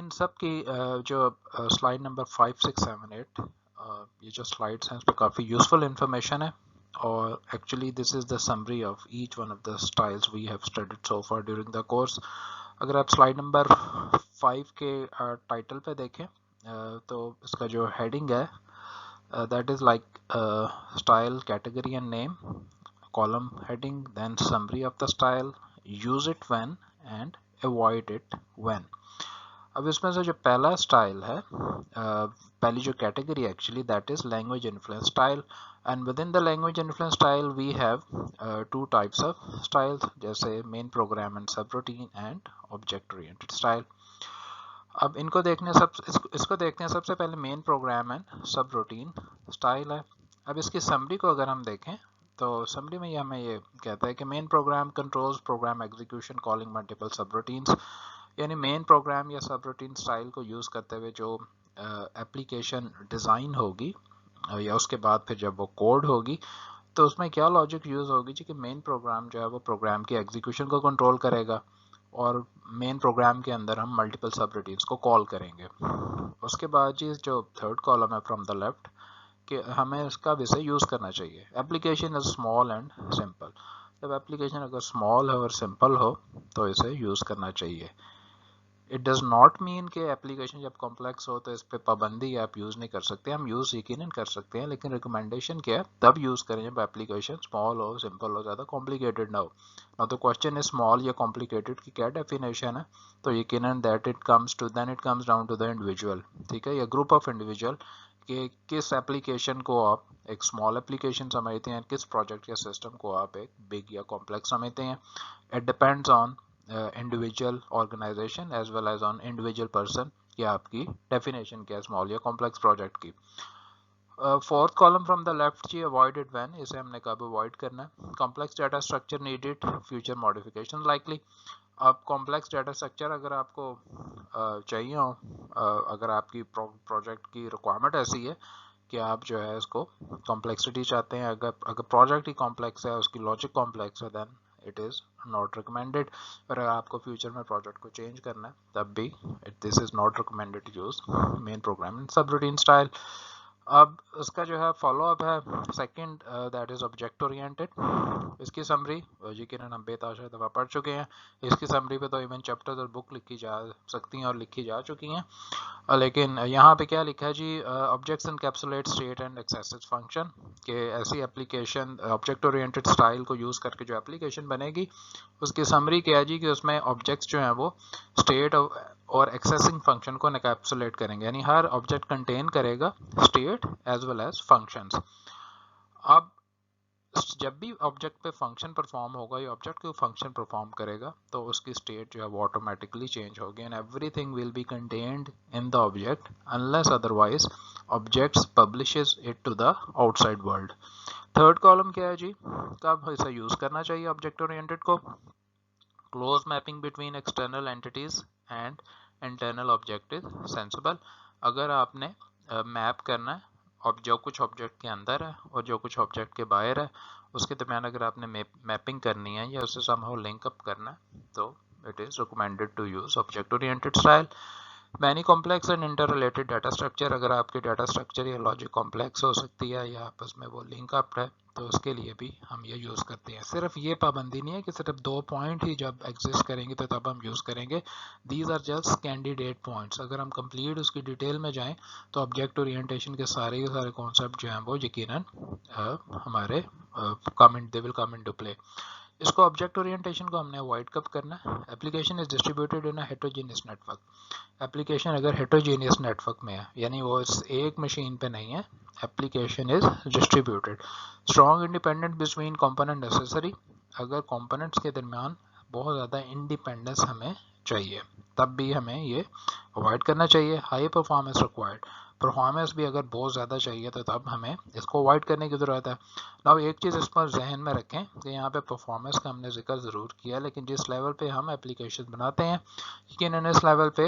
ان سب کی جو slide number 5 6 7 8 یہ جو سلائڈس ہیں اس پہ کافی یوزفل انفارمیشن ہے اور actually this is the summary of each one of the styles we have studied so far during the course. اگر آپ سلائڈ نمبر 5 کے ٹائٹل پہ دیکھیں تو اس کا جو ہیڈنگ ہے that is like style category and name, column heading, then summary of the style, use it when and avoid it when. اب اس میں سے جو پہلا اسٹائل ہے, پہلی جو category actually that is language influence style, and with in the language influence style we have two types of style جیسے main program and subroutine and object oriented style. اب ان کو دیکھنے اس کو دیکھتے ہیں. سب سے پہلے main program and subroutine style ہے. اب اس کی سمری کو اگر ہم دیکھیں تو سمری میں یہ ہمیں یہ کہتا ہے کہ main program controls program execution calling multiple subroutines, یعنی مین پروگرام یا سب روٹین اسٹائل کو یوز کرتے ہوئے جو اپلیکیشن ڈیزائن ہوگی یا اس کے بعد پھر جب وہ کوڈ ہوگی تو اس میں کیا لاجک یوز ہوگی جی کہ مین پروگرام جو ہے وہ پروگرام کی ایگزیکیوشن کو کنٹرول کرے گا اور مین پروگرام کے اندر ہم ملٹیپل سب روٹینز کو کال کریں گے. اس کے بعد جی جو تھرڈ کالم ہے فرام دا لیفٹ کہ ہمیں اس کا ویسے یوز کرنا چاہیے. Application is small and simple, جب اپلیکیشن اگر اسمال ہو اور سمپل ہو تو اسے یوز کرنا چاہیے. اٹ ڈز ناٹ مین کہ اپلیکیشن جب کمپلیکس ہو تو اس پہ پابندی آپ یوز نہیں کر سکتے, ہم یوز یقیناً کر سکتے ہیں, لیکن ریکمنڈیشن کیا ہے تب یوز کریں جب اپلیکیشن اسمال ہو, سمپل ہو, زیادہ کمپلیکیٹڈ نہ ہو. نا تو کوشچن اسمال یا کمپلیکیٹڈ کی کیا ڈیفینیشن ہے, تو یقیناً that it comes down to the individual, ٹھیک ہے, یا گروپ آف انڈیویجول کہ کس اپلیکیشن کو آپ ایک اسمال اپلیکیشن سمجھتے ہیں, کس پروجیکٹ یا سسٹم کو آپ ایک بگ یا کمپلیکس سمجھتے ہیں. It depends on individual organization as well as on individual person کہ آپ کی ڈیفینیشن کیا ہے اسمال یا کمپلیکس پروجیکٹ کی. Fourth column from the left جی اوائڈڈ وین, اسے ہم نے کب اوائڈ کرنا ہے. Complex data structure needed future modification likely. اب کمپلیکس ڈیٹا اسٹرکچر اگر آپ کو چاہیے ہو, اگر آپ کی پروجیکٹ کی ریکوائرمنٹ ایسی ہے کہ آپ جو ہے اس کو کمپلیکسٹی چاہتے ہیں, اگر پروجیکٹ ہی کمپلیکس ہے, اس کی لاجک کمپلیکس ہے, then it is not recommended. اور اگر آپ کو فیوچر میں پروجیکٹ کو چینج کرنا ہے تب بھی this is not recommended to use main program subroutine style. اب اس کا جو ہے فالو اپ ہے second, that is object oriented. اس کی سمری یقیناً ہم بے تحاشا دفعہ پڑھ چکے ہیں. اس کی سمری پہ تو ایون چیپٹرز اور بک لکھی جا سکتی ہیں اور لکھی جا چکی ہیں, لیکن یہاں پہ کیا لکھا ہے جی, objects encapsulate state and accesses function, کہ ایسی اپلیکیشن آبجیکٹ اورینٹڈ اسٹائل کو یوز کر کے جو اپلیکیشن بنے گی اس کی سمری کیا ہے جی کہ اس میں آبجیکٹس جو ہیں وہ اسٹیٹ اور ایکسیسنگ فنکشن کو انکیپسولیٹ کریں گے, یعنی ہر آبجیکٹ کنٹین کرے گا state as well as functions. اب جب بھی آبجیکٹ پہ فنکشن پرفارم ہوگا یا آبجیکٹ کو فنکشن پرفارم کرے گا تو اس کی اسٹیٹ جو ہے وہ آٹومیٹکلی چینج ہوگی, and everything will be contained in the object unless otherwise objects publishes it to the outside world. Third column کیا ہے جی, کب اسے یوز کرنا چاہیے آبجیکٹ اورینٹڈ کو. Close mapping between external entities and internal object is sensible. اگر آپ نے میپ کرنا ہے جو کچھ آبجیکٹ کے اندر ہے اور جو کچھ آبجیکٹ کے باہر ہے اس کے درمیان اگر آپ نے میپنگ کرنی ہے یا اسے سم ہاؤ لنک اپ کرنا ہے تو it is recommended to use object oriented style. Many complex and interrelated data structure, اگر آپ کی ڈیٹا اسٹرکچر یا لاجک کمپلیکس ہو سکتی ہے یا آپس میں وہ لنک اپ ہے تو اس کے لیے بھی ہم یہ یوز کرتے ہیں. صرف یہ پابندی نہیں ہے کہ صرف 2 پوائنٹ ہی جب ایگزسٹ کریں گے تو تب ہم یوز کریں گے. These are just candidate points. اگر ہم کمپلیٹ اس کی ڈیٹیل میں جائیں تو آبجیکٹ اورینٹیشن کے سارے کانسیپٹ جو ہیں وہ یقیناً ہمارے دے ول کم انٹو پلے. اس کو آبجیکٹ اورینٹیشن کو ہم نے اوائڈ کب کرنا ہے. Application is distributed in heterogeneous network. Application اگر ہیٹروجینیس نیٹ ورک میں ہے یعنی وہ ایک مشین پہ نہیں ہے, application is distributed. Strong independent between component necessary. اگر کمپوننٹس کے درمیان بہت زیادہ انڈیپینڈنس ہمیں چاہیے تب بھی ہمیں یہ اوائڈ کرنا چاہیے. High performance required. پرفارمنس بھی اگر بہت زیادہ چاہیے تو تب ہمیں اس کو اوائڈ کرنے کی ضرورت ہے. اب ایک چیز اس پر ذہن میں رکھیں کہ یہاں پہ پرفارمنس کا ہم نے ذکر ضرور کیا لیکن جس لیول پہ ہم اپلیکیشن بناتے ہیں یقیناً اس لیول پہ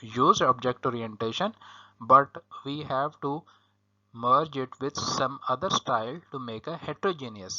use object orientation, but we have to merge it with some other style to make a heterogeneous,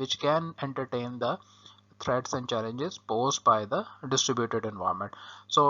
which can entertain the threats and challenges posed by the distributed environment. So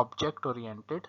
object oriented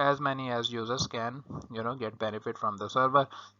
as many as users can get benefit from the server,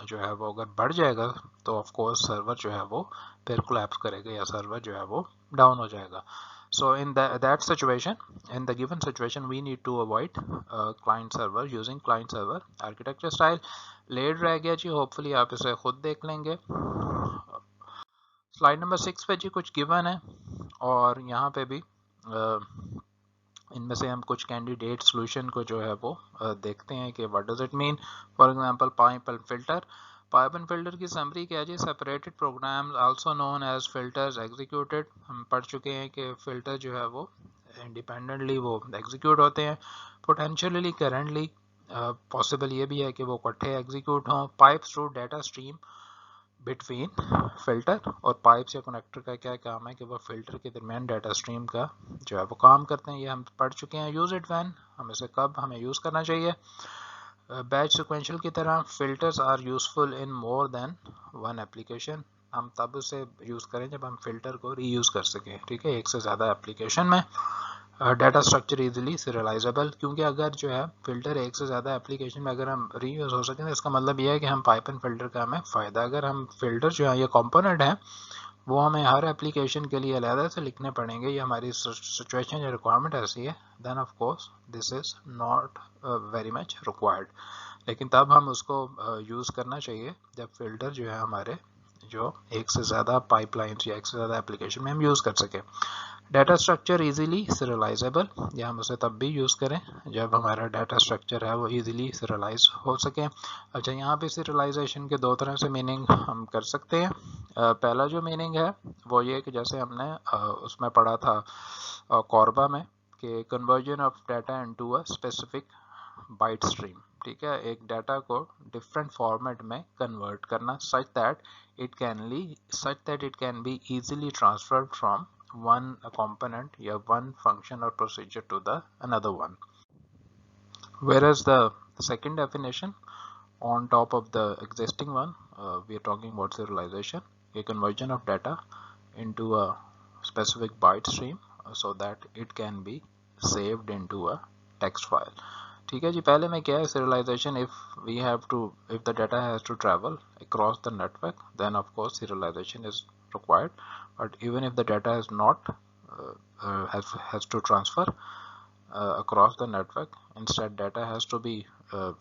جو ہے وہ اگر بڑھ جائے گا تو of course سرور جو ہے وہ پھر کولیپس کرے گا یا سرور جو ہے وہ ڈاؤن ہو جائے گا. So in that situation, in the given situation, we need to avoid client server using client server architecture style. Laid رہ گیا جی, ہوپفلی آپ اسے خود دیکھ لیں گے. سلائڈ نمبر 6 پہ جی کچھ گیون ہے اور یہاں پہ بھی ان میں سے ہم کچھ کینڈیڈیٹ سولوشن کو جو ہے وہ دیکھتے ہیں کہ what does it mean. For example pipe and filter. Pipe and filter کی سمری کیا جی, separated program also known as filters executed. ہم پڑھ چکے ہیں کہ فلٹر جو ہے وہ انڈیپینڈنٹلی وہ ایگزیکیوٹ ہوتے ہیں. پوٹینشیلی کرنٹلی پاسبل یہ بھی ہے کہ وہ اکٹھے ایگزیکیوٹ ہوں. Pipes through data stream between filter اور پائپس یا کنیکٹر کا کیا کام ہے کہ وہ فلٹر کے درمیان ڈیٹا اسٹریم کا جو ہے وہ کام کرتے ہیں. یہ ہم پڑھ چکے ہیں. یوز اٹ وین, ہم اسے کب ہمیں یوز کرنا چاہیے. بیچ سیکوینشل کی طرح filters are useful in more than one application. ہم تب اسے یوز کریں جب ہم فلٹر کو ری یوز کر سکیں, ٹھیک ہے, ایک سے زیادہ اپلیکیشن میں. ڈیٹا اسٹرکچر ایزیلی سیریلائزیبل, کیونکہ اگر جو ہے فلٹر ایک سے زیادہ اپلیکیشن میں اگر ہم ری یوز ہو سکیں تو اس کا مطلب یہ ہے کہ ہم پائپ اینڈ فلٹر کا ہمیں فائدہ. اگر ہم فلٹر جو ہے یہ کمپوننٹ ہیں وہ ہمیں ہر اپلیکیشن کے لیے علیحدہ سے لکھنے پڑیں گے, یہ ہماری سچویشن یا ریکوائرمنٹ ایسی ہے, then of course this is not very much required. لیکن تب ہم اس کو یوز کرنا چاہیے جب فلٹر جو ہے ہمارے جو ایک سے زیادہ پائپ لائنس یا ایک سے زیادہ اپلیکیشن میں ہم یوز کر سکیں. ڈیٹا اسٹرکچر ایزیلی سیریلائزیبل, یا ہم اسے تب بھی یوز کریں جب ہمارا ڈیٹا اسٹرکچر ہے وہ ایزیلی سیریلائز ہو سکے. اچھا, یہاں پہ سیریلائزیشن کے دو طرح سے میننگ ہم کر سکتے ہیں. پہلا جو میننگ ہے وہ یہ کہ جیسے ہم نے اس میں پڑھا تھا کوربا میں کہ conversion of data into a specific byte stream, ٹھیک ہے, ایک ڈیٹا کو ڈفرینٹ فارمیٹ میں کنورٹ کرنا such that it can be easily transferred from one component یا one function or procedure to the another one. Whereas the second definition on top of the existing one, we are talking about serialization, a conversion of data into a specific byte stream so that it can be saved into a text file. ٹھیک ہے جی, پہلے میں کیا ہے serialization, if the data has to travel across the network then of course serialization is required. But even if the data is not has to transfer across the network, instead data has to be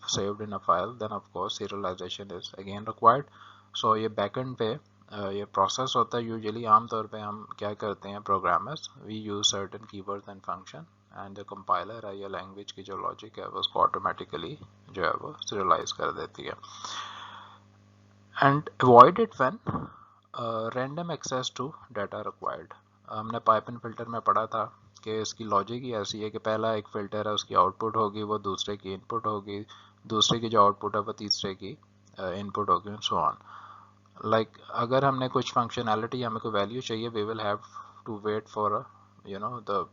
saved in a file, then of course serialization is again required. So یہ backend پہ یہ process ہوتا ہے. usually عام طور پہ ہم کیا کرتے ہیں programmers, we use certain keywords and function and the compiler ہے یا language کی جو logic ہے وہ اس کو automatically جو ہے وہ serialize کر دیتی ہے. and avoid it when random access to data required. ہم نے پائپ اینڈ فلٹر میں پڑھا تھا کہ اس کی لاجک ہی ایسی ہے کہ پہلا ایک فلٹر ہے, اس کی آؤٹ پٹ ہوگی وہ دوسرے کی ان پٹ ہوگی, دوسرے کی جو آؤٹ پٹ ہے وہ تیسرے کی ان پٹ ہوگی, سو آن. لائک اگر ہم نے کچھ فنکشنالٹی, ہمیں کوئی ویلیو چاہیے, we will have to wait for the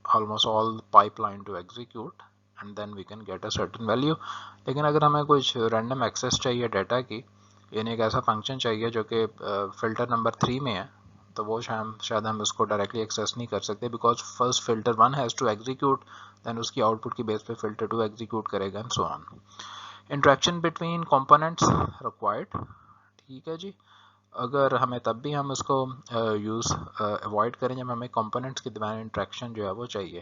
almost all pipeline to execute and then we can get a certain value. لیکن اگر ہمیں کچھ رینڈم ایکسیس چاہیے ڈیٹا کی, یعنی ایک ایسا فنکشن چاہیے جو کہ فلٹر نمبر 3 میں ہے, تو وہ شاید ہم اس کو ڈائریکٹلی ایکسیس نہیں کر سکتے because first filter 1 has to execute, then اس کی آؤٹ پٹ کی بیس پہ فلٹر 2 ایگزیکیوٹ کرے گا, and so on. Interaction between components required, ٹھیک ہے جی, اگر ہمیں تب بھی ہم اس کو یوز اوائڈ کریں جب ہمیں کمپوننٹس کے درمیان انٹریکشن جو ہے وہ چاہیے.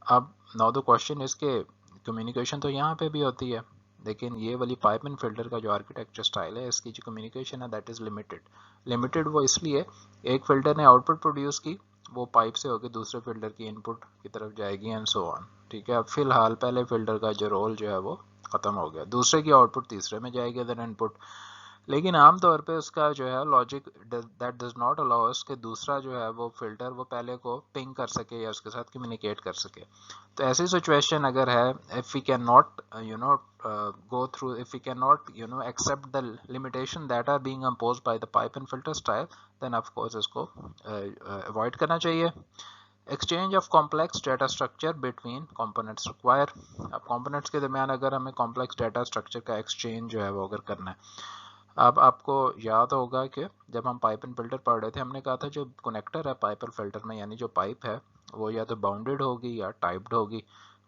اب ناؤ دی کوشچن از کہ کمیونیکیشن تو یہاں پہ بھی ہوتی ہے, لیکن یہ والی پائپ اینڈ فلٹر کا جو آرکیٹیکچر سٹائل ہے اس کی جو کمیونیکیشن ہے دیٹ از لمیٹڈ. وہ اس لیے ایک فلٹر نے آؤٹ پٹ پروڈیوس کی, وہ پائپ سے ہو کے دوسرے فلٹر کی ان پٹ کی طرف جائے گی, اینڈ سو آن, ٹھیک ہے. اب فی الحال پہلے فلٹر کا جو رول جو ہے وہ ختم ہو گیا, دوسرے کی آؤٹ پٹ تیسرے میں جائے گی, دین ان پٹ. لیکن عام طور پہ اس کا جو ہے logic that does not allow اس کہ دوسرا جو ہے وہ فلٹر وہ پہلے کو پنگ کر سکے یا اس کے ساتھ کمیونیکیٹ کر سکے. تو ایسی سچویشن اگر ہے, if we cannot go through, if we cannot accept the limitation that are being imposed by the pipe and filter style, then of course اس کو avoid کرنا چاہیے. Exchange of complex data structure between components require. اب components کے درمیان اگر ہمیں complex data structure کا exchange جو ہے وہ اگر کرنا ہے, اب آپ کو یاد ہوگا کہ جب ہم پائپ اینڈ فلٹر پڑھ رہے تھے ہم نے کہا تھا جو کنیکٹر ہے پائپ اینڈ فلٹر میں, یعنی جو پائپ ہے وہ یا تو باؤنڈیڈ ہوگی یا ٹائپڈ ہوگی.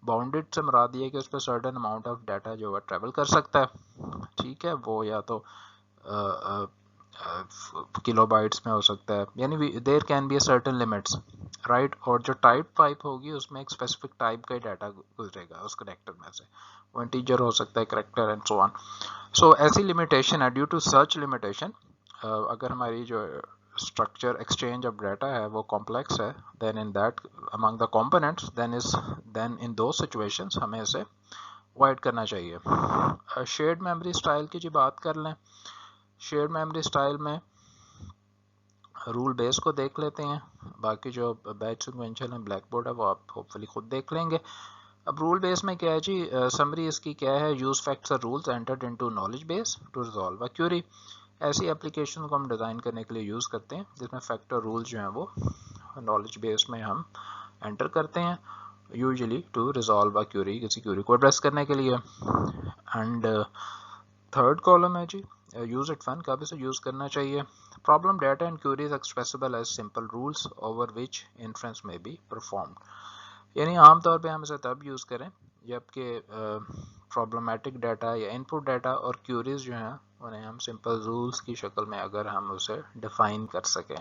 باؤنڈیڈ سے مراد یہ ہے کہ اس پہ سرٹن اماؤنٹ آف ڈیٹا جو ہے ٹریول کر سکتا ہے، ٹھیک ہے، وہ یا تو کلو بائٹس میں ہو سکتا ہے، یعنی there can be a certain limits, right. اور جو ٹائپ پائپ ہوگی اس میں ایک اسپیسیفک ٹائپ کا ڈیٹا گزرے گا اس کریکٹر میں سے، وہ انٹیجر ہو سکتا ہے، کریکٹر اینڈ سو آن. سو ایسی لمیٹیشن ہے، ڈیو ٹو سرچ لمیٹیشن اگر ہماری جو اسٹرکچر ایکسچینج آف ڈیٹا ہے وہ کمپلیکس ہے، then in that among the components then ان دو سچویشنز ہمیں اسے اوائڈ کرنا چاہیے. شیئرڈ میموری اسٹائل کی جی بات کر لیں. شیئرڈ میموری اسٹائل میں رول بیس کو دیکھ لیتے ہیں، باقی جو بیچ سیکوینشل ہیں بلیک بورڈ ہے وہ آپ ہوپ فلی خود دیکھ لیں گے. اب رول بیس میں کیا ہے جی، سمری اس کی کیا ہے، یوز فیکٹس اور rules entered into knowledge base to resolve a query. ایسی اپلیکیشن کو ہم ڈیزائن کرنے کے لیے یوز کرتے ہیں جس میں فیکٹ اور رولز جو ہیں وہ نالج بیس میں ہم انٹر کرتے ہیں، usually to resolve a query, کسی کیوری کو ایڈریس کرنے کے لیے. اینڈ تھرڈ کالم ہے جی یوز اٹ فن، کب اسے یوز کرنا چاہیے. Problem data and queries expressible as simple rules over which inference may be performed. یعنی عام طور پہ ہم اسے تب یوز کریں جبکہ پرابلمٹک ڈیٹا یا ان پٹ ڈیٹا اور queries جو ہیں انہیں ہم سمپل رولس کی شکل میں اگر ہم اسے ڈیفائن کر سکیں،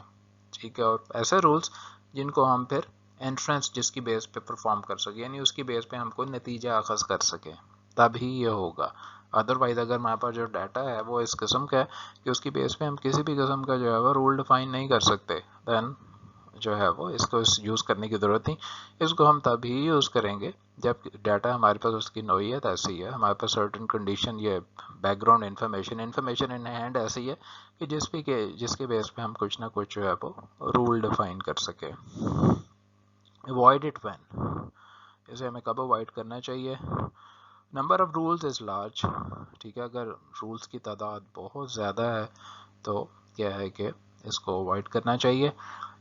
ٹھیک ہے، اور ایسے رولس جن کو ہم پھر انفرنس جس کی بیس پہ پرفارم کر سکیں، یعنی اس کی بیس پہ ہم کوئی نتیجہ اخذ کر سکیں، تب ہی یہ ہوگا. ادروائز اگر ہمارے پاس جو ڈیٹا ہے وہ اس قسم کا ہے کہ اس کی بیس پہ ہم کسی بھی قسم کا جو ہے وہ رول ڈیفائن نہیں کر سکتے، دین جو ہے وہ اس کو یوز کرنے کی ضرورت نہیں. اس کو ہم تب ہی یوز کریں گے جب ڈیٹا ہمارے پاس اس کی نوعیت ایسی ہے، ہمارے پاس سرٹن کنڈیشن، یہ back ground information in hand ایسی ہے کہ جس کے بیس پہ ہم کچھ نہ کچھ جو ہے وہ رول ڈیفائن کر سکے. اوائڈ اٹ وین، اسے ہمیں کب اوائڈ کرنا چاہیے. Number of rules is large, ٹھیک ہے، اگر رولز کی تعداد بہت زیادہ ہے تو کیا ہے کہ اس کو اوائڈ کرنا چاہیے.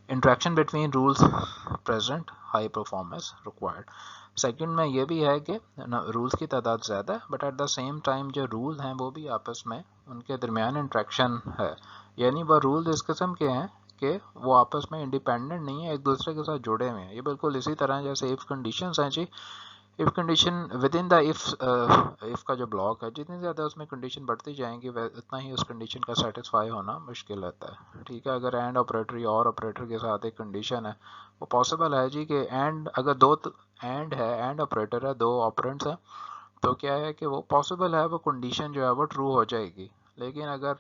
Interaction between rules present high performance required. Second میں یہ بھی ہے کہ رولز کی تعداد زیادہ ہے but at the same time جو رول ہیں وہ بھی آپس میں ان کے درمیان انٹریکشن ہے، یعنی وہ رولز اس قسم کے ہیں کہ وہ آپس میں انڈیپینڈنٹ نہیں ہے، ایک دوسرے کے ساتھ جڑے ہوئے ہیں. یہ بالکل اسی طرح جیسے اف کنڈیشنز ہیں جی، if condition within the if کا جو بلاک ہے جتنی زیادہ اس میں کنڈیشن بڑھتی جائیں گی اتنا ہی اس کنڈیشن کا سیٹسفائی ہونا مشکل رہتا ہے، ٹھیک ہے. اگر اینڈ آپریٹر یا اور آپریٹر کے ساتھ ایک کنڈیشن ہے، وہ پاسبل ہے جی کہ اینڈ اگر دو اینڈ ہے، اینڈ آپریٹر ہے، دو آپرینٹس ہیں، تو کیا ہے کہ وہ پاسبل ہے وہ کنڈیشن جو ہے وہ ٹرو ہو جائے گی. لیکن اگر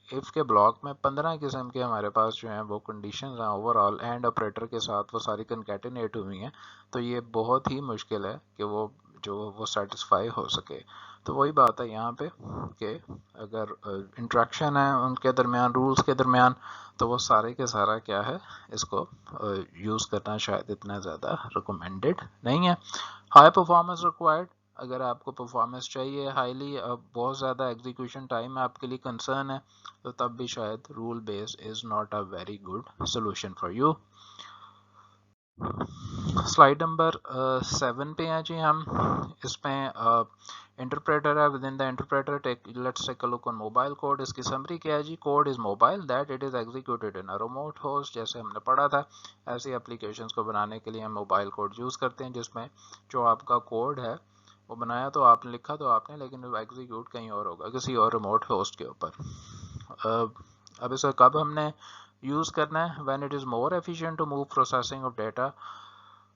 ایف کے بلاک میں 15 قسم کے ہمارے پاس جو ہیں وہ کنڈیشنز ہیں اوور آل اینڈ آپریٹر کے ساتھ، وہ ساری کنکیٹینیٹ ہوئی ہیں، تو یہ بہت ہی مشکل ہے کہ وہ سیٹسفائی ہو سکے. تو وہی بات ہے یہاں پہ کہ اگر انٹریکشن ہے ان کے درمیان، رولز کے درمیان، تو وہ سارے کے سارا کیا ہے، اس کو یوز کرنا شاید اتنا زیادہ ریکمینڈڈ نہیں ہے. ہائی پرفارمنس ریکوائرڈ، اگر آپ کو پرفارمنس چاہیے ہائیلی، بہت زیادہ ایگزیکیوشن ٹائم آپ کے لیے کنسرن ہے، تو تب بھی شاید rule base is not a very good solution for you. Slide number 7 پہ ہیں جی ہم، اس میں انٹرپریٹر ہے. With in the interpreter let's take a look on mobile code. اس کی سمری کیا ہے جی، code is mobile that it is executed in a remote host. جیسے ہم نے پڑھا تھا ایسی اپلیکیشنز کو بنانے کے لیے ہم موبائل کوڈ یوز کرتے ہیں جس میں جو آپ کا کوڈ ہے وہ بنایا تو آپ نے، لکھا تو آپ نے، لیکن وہ ایگزیکیوٹ کہیں اور ہوگا، کسی اور ریموٹ ہوسٹ کے اوپر. اب اس کو کب ہم نے یوز کرنا ہے، when it is more efficient to move processing of data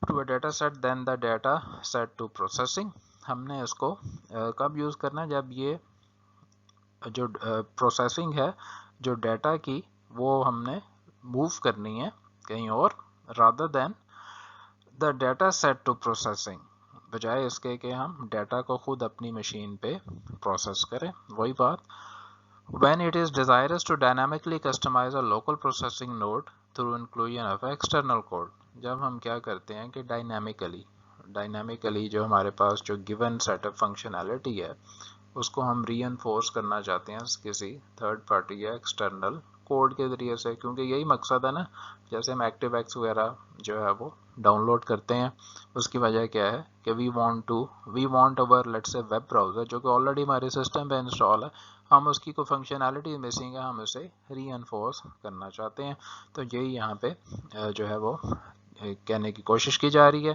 to a data set than the data set to processing. ہم نے اس کو کب یوز کرنا ہے، جب یہ جو پروسیسنگ ہے جو ڈیٹا کی وہ ہم نے موو کرنی ہے کہیں اور، rather than the data set to processing، بجائے اس کے کہ ہم ڈیٹا کو خود اپنی مشین پہ پروسیس کریں. وہی بات when it is desirous to dynamically customize a local processing node through inclusion of external code. جب ہم کیا کرتے ہیں کہ ڈائنامیکلی جو ہمارے پاس جو given set of functionality ہے اس کو ہم ری انفورس کرنا چاہتے ہیں کسی تھرڈ پارٹی یا ایکسٹرنل کوڈ کے ذریعے سے، کیونکہ یہی مقصد ہے نا. جیسے ہم ایکٹیو ایکس وغیرہ جو ہے وہ ڈاؤن لوڈ کرتے ہیں، اس کی وجہ کیا ہے کہ we want over let's say web browser جو کہ آلریڈی ہمارے سسٹم پہ انسٹال ہے، ہم اس کی کوئی فنکشنالٹی مسنگ ہے، ہم اسے ری انفورس کرنا چاہتے ہیں. تو یہی یہاں پہ جو ہے وہ کہنے کی کوشش کی جا رہی ہے.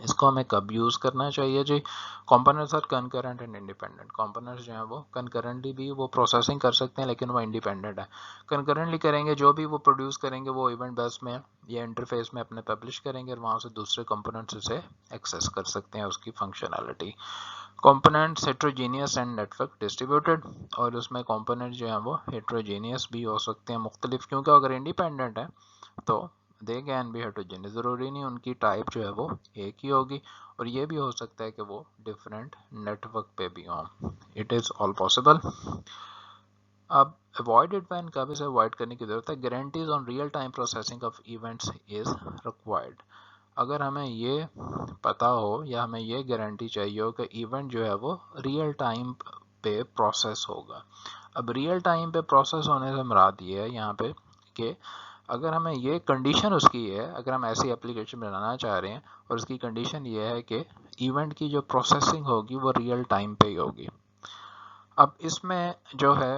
اس کو ہمیں کب یوز کرنا چاہیے جی؟ Components are concurrent and independent. Components جو ہیں وہ کنکرنٹلی بھی وہ پروسیسنگ کر سکتے ہیں لیکن وہ انڈیپینڈنٹ ہے. کنکرنٹلی کریں گے جو بھی وہ پروڈیوس کریں گے وہ ایونٹ بس میں یا انٹرفیس میں اپنے پبلش کریں گے اور وہاں سے دوسرے کمپوننٹس اسے ایکسیس کر سکتے ہیں اس کی functionality. Components heterogeneous and network distributed, اور اس میں کمپوننٹ جو ہیں وہ ہیٹروجینیس بھی ہو سکتے ہیں مختلف, کیونکہ اگر انڈیپینڈنٹ ہے تو دے کین بی ہیٹروجینیس, ضروری نہیں ان کی ٹائپ جو ہے وہ ایک ہی ہوگی, اور یہ بھی ہو سکتا ہے کہ وہ ڈفرینٹ نیٹ ورک پہ بھی ہوں. It is all possible. اب اوائڈڈ وین کب اسے اوائڈ کرنے کی ضرورت ہے؟ Guarantees on real time processing of events is required. اگر ہمیں یہ پتا ہو یا ہمیں یہ گارنٹی چاہیے ہو کہ ایونٹ جو ہے وہ ریئل ٹائم پہ پروسیس ہوگا. اب ریئل ٹائم پہ پروسیس ہونے سے مراد یہ ہے یہاں پہ کہ اگر ہمیں یہ کنڈیشن اس کی ہے, اگر ہم ایسی اپلیکیشن بنانا چاہ رہے ہیں اور اس کی کنڈیشن یہ ہے کہ ایونٹ کی جو پروسیسنگ ہوگی وہ ریئل ٹائم پہ ہی ہوگی. اب اس میں جو ہے